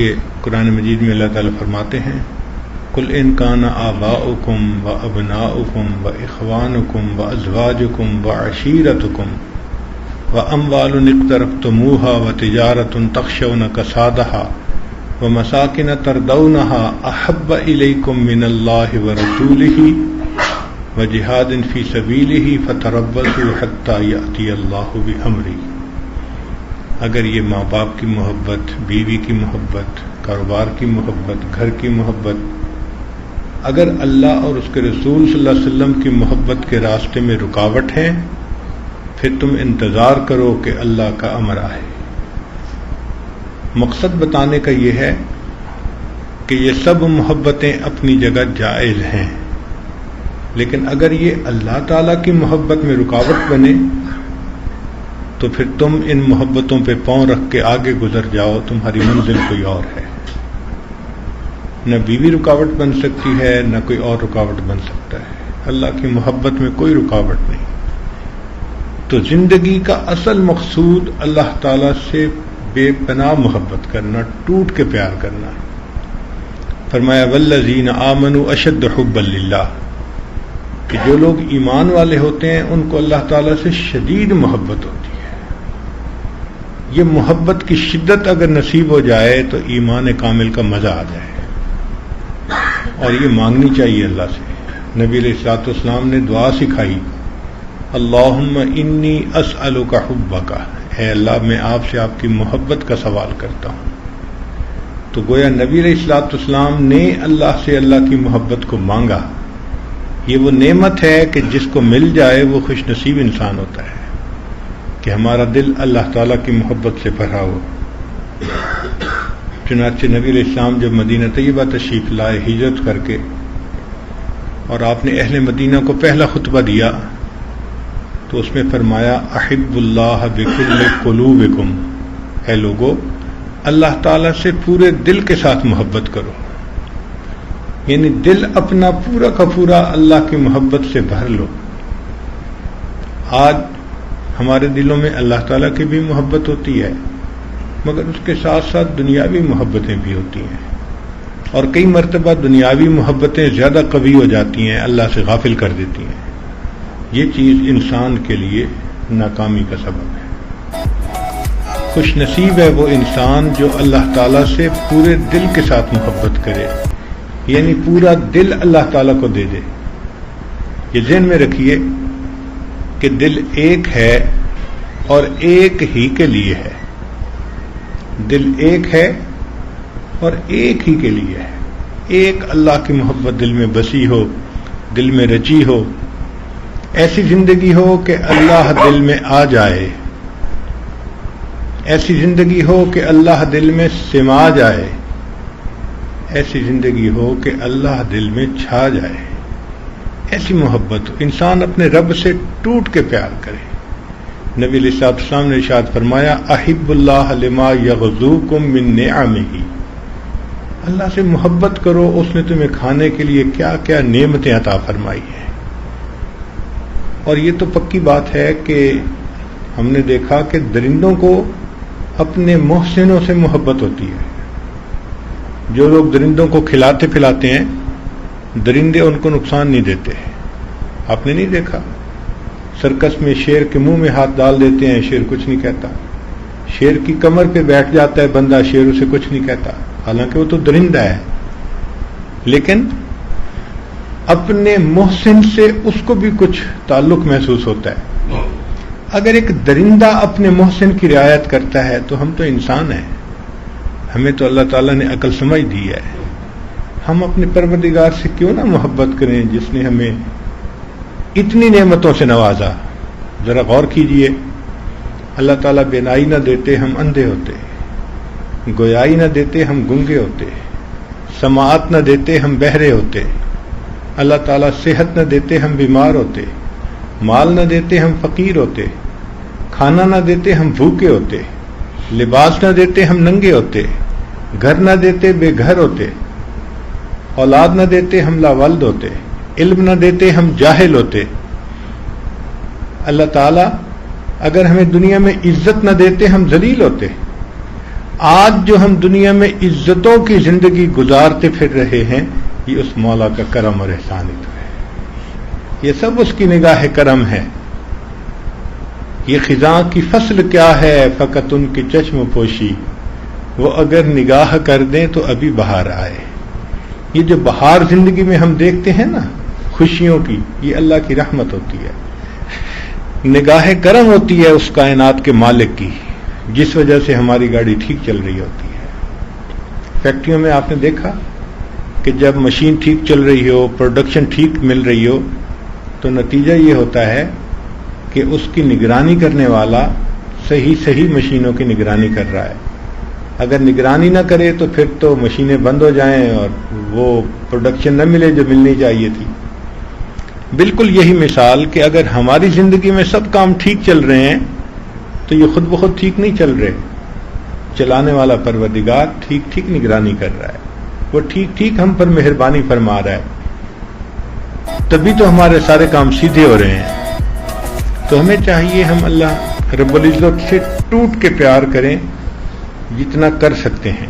یہ قرآن مجید میں اللہ تعالیٰ فرماتے ہیں قل ان کان آباؤکم و ابناؤکم و اخوانکم و ازواجکم و عشیرتکم و اموال اقترفتموها و تجارت تخشون کسادها و مساکن ترضونها احب الیکم من اللہ و رسولہ و جہاد فی سبیلہ فتربصوا حتی یأتی اللہ بامرہ۔ اگر یہ ماں باپ کی محبت، بیوی کی محبت، کاروبار کی محبت، گھر کی محبت، اگر اللہ اور اس کے رسول صلی اللہ علیہ وسلم کی محبت کے راستے میں رکاوٹ ہے، پھر تم انتظار کرو کہ اللہ کا امر آئے۔ مقصد بتانے کا یہ ہے کہ یہ سب محبتیں اپنی جگہ جائز ہیں، لیکن اگر یہ اللہ تعالیٰ کی محبت میں رکاوٹ بنے تو پھر تم ان محبتوں پہ پاؤں رکھ کے آگے گزر جاؤ، تمہاری منزل کوئی اور ہے۔ نہ بیوی رکاوٹ بن سکتی ہے، نہ کوئی اور رکاوٹ بن سکتا ہے، اللہ کی محبت میں کوئی رکاوٹ نہیں۔ تو زندگی کا اصل مقصود اللہ تعالیٰ سے بے پناہ محبت کرنا، ٹوٹ کے پیار کرنا۔ فرمایا والذین آمنوا اشد حبا للہ، کہ جو لوگ ایمان والے ہوتے ہیں ان کو اللہ تعالیٰ سے شدید محبت ہوتی ہے۔ یہ محبت کی شدت اگر نصیب ہو جائے تو ایمان کامل کا مزہ آ جائے، اور یہ مانگنی چاہیے اللہ سے۔ نبی علیہ الصلوۃ والسلام نے دعا سکھائی، اللہم انی اسألک حبک، اے اللہ میں آپ سے آپ کی محبت کا سوال کرتا ہوں۔ تو گویا نبی علیہ الصلوۃ والسلام نے اللہ سے اللہ کی محبت کو مانگا۔ یہ وہ نعمت ہے کہ جس کو مل جائے وہ خوش نصیب انسان ہوتا ہے، کہ ہمارا دل اللہ تعالیٰ کی محبت سے بھرا ہو۔ چنانچہ نبی علیہ السلام جب مدینہ طیبہ تشریف لائے ہجرت کر کے، اور آپ نے اہل مدینہ کو پہلا خطبہ دیا تو اس میں فرمایا احب اللہ بکل قلوبکم، اے لوگو اللہ تعالیٰ سے پورے دل کے ساتھ محبت کرو، یعنی دل اپنا پورا کا پورا اللہ کی محبت سے بھر لو۔ آج ہمارے دلوں میں اللہ تعالیٰ کی بھی محبت ہوتی ہے، مگر اس کے ساتھ ساتھ دنیاوی محبتیں بھی ہوتی ہیں، اور کئی مرتبہ دنیاوی محبتیں زیادہ قوی ہو جاتی ہیں، اللہ سے غافل کر دیتی ہیں۔ یہ چیز انسان کے لیے ناکامی کا سبب ہے۔ خوش نصیب ہے وہ انسان جو اللہ تعالیٰ سے پورے دل کے ساتھ محبت کرے، یعنی پورا دل اللہ تعالیٰ کو دے دے۔ یہ ذہن میں رکھیے کہ دل ایک ہے اور ایک ہی کے لیے ہے، دل ایک ہے اور ایک ہی کے لیے ہے۔ ایک اللہ کی محبت دل میں بسی ہو، دل میں رچی ہو، ایسی زندگی ہو کہ اللہ دل میں آ جائے، ایسی زندگی ہو کہ اللہ دل میں سما جائے، ایسی زندگی ہو کہ اللہ دل میں چھا جائے۔ ایسی محبت انسان اپنے رب سے ٹوٹ کے پیار کرے۔ نبی علیہ الصلوۃ والسلام نے ارشاد فرمایا احب اللہ لما یغزوکم من نعمہ، اللہ سے محبت کرو، اس نے تمہیں کھانے کے لیے کیا کیا نعمتیں عطا فرمائی ہیں۔ اور یہ تو پکی بات ہے کہ ہم نے دیکھا کہ درندوں کو اپنے محسنوں سے محبت ہوتی ہے۔ جو لوگ درندوں کو کھلاتے پلاتے ہیں، درندے ان کو نقصان نہیں دیتے۔ آپ نے نہیں دیکھا سرکس میں شیر کے منہ میں ہاتھ ڈال دیتے ہیں، شیر کچھ نہیں کہتا۔ شیر کی کمر پہ بیٹھ جاتا ہے بندہ، شیر اسے کچھ نہیں کہتا، حالانکہ وہ تو درندہ ہے، لیکن اپنے محسن سے اس کو بھی کچھ تعلق محسوس ہوتا ہے۔ اگر ایک درندہ اپنے محسن کی رعایت کرتا ہے تو ہم تو انسان ہیں، ہمیں تو اللہ تعالیٰ نے عقل سمجھ دی ہے، ہم اپنے پروردگار سے کیوں نہ محبت کریں جس نے ہمیں اتنی نعمتوں سے نوازا۔ ذرا غور کیجئے، اللہ تعالیٰ بینائی نہ دیتے ہم اندھے ہوتے، گویائی نہ دیتے ہم گنگے ہوتے، سماعت نہ دیتے ہم بہرے ہوتے، اللہ تعالیٰ صحت نہ دیتے ہم بیمار ہوتے، مال نہ دیتے ہم فقیر ہوتے، کھانا نہ دیتے ہم بھوکے ہوتے، لباس نہ دیتے ہم ننگے ہوتے، گھر نہ دیتے بے گھر ہوتے، اولاد نہ دیتے ہم لاولد ہوتے، علم نہ دیتے ہم جاہل ہوتے۔ اللہ تعالیٰ اگر ہمیں دنیا میں عزت نہ دیتے ہم ذلیل ہوتے، آج جو ہم دنیا میں عزتوں کی زندگی گزارتے پھر رہے ہیں، یہ اس مولا کا کرم اور احسان ہی تو ہے، یہ سب اس کی نگاہ کرم ہے۔ یہ خزاں کی فصل کیا ہے فقط ان کی چشم پوشی، وہ اگر نگاہ کر دیں تو ابھی بہار آئے۔ یہ جو بہار زندگی میں ہم دیکھتے ہیں نا خوشیوں کی، یہ اللہ کی رحمت ہوتی ہے، نگاہ کرم ہوتی ہے اس کائنات کے مالک کی، جس وجہ سے ہماری گاڑی ٹھیک چل رہی ہوتی ہے۔ فیکٹریوں میں آپ نے دیکھا کہ جب مشین ٹھیک چل رہی ہو، پروڈکشن ٹھیک مل رہی ہو، تو نتیجہ یہ ہوتا ہے کہ اس کی نگرانی کرنے والا صحیح مشینوں کی نگرانی کر رہا ہے۔ اگر نگرانی نہ کرے تو پھر تو مشینیں بند ہو جائیں اور وہ پروڈکشن نہ ملے جو ملنی چاہیے تھی۔ بالکل یہی مثال کہ اگر ہماری زندگی میں سب کام ٹھیک چل رہے ہیں تو یہ خود بخود ٹھیک نہیں چل رہے، چلانے والا پروردگار ٹھیک نگرانی کر رہا ہے، وہ ٹھیک ہم پر مہربانی فرما رہا ہے، تبھی تو ہمارے سارے کام سیدھے ہو رہے ہیں۔ تو ہمیں چاہیے ہم اللہ رب العزت سے ٹوٹ کے پیار کریں جتنا کر سکتے ہیں۔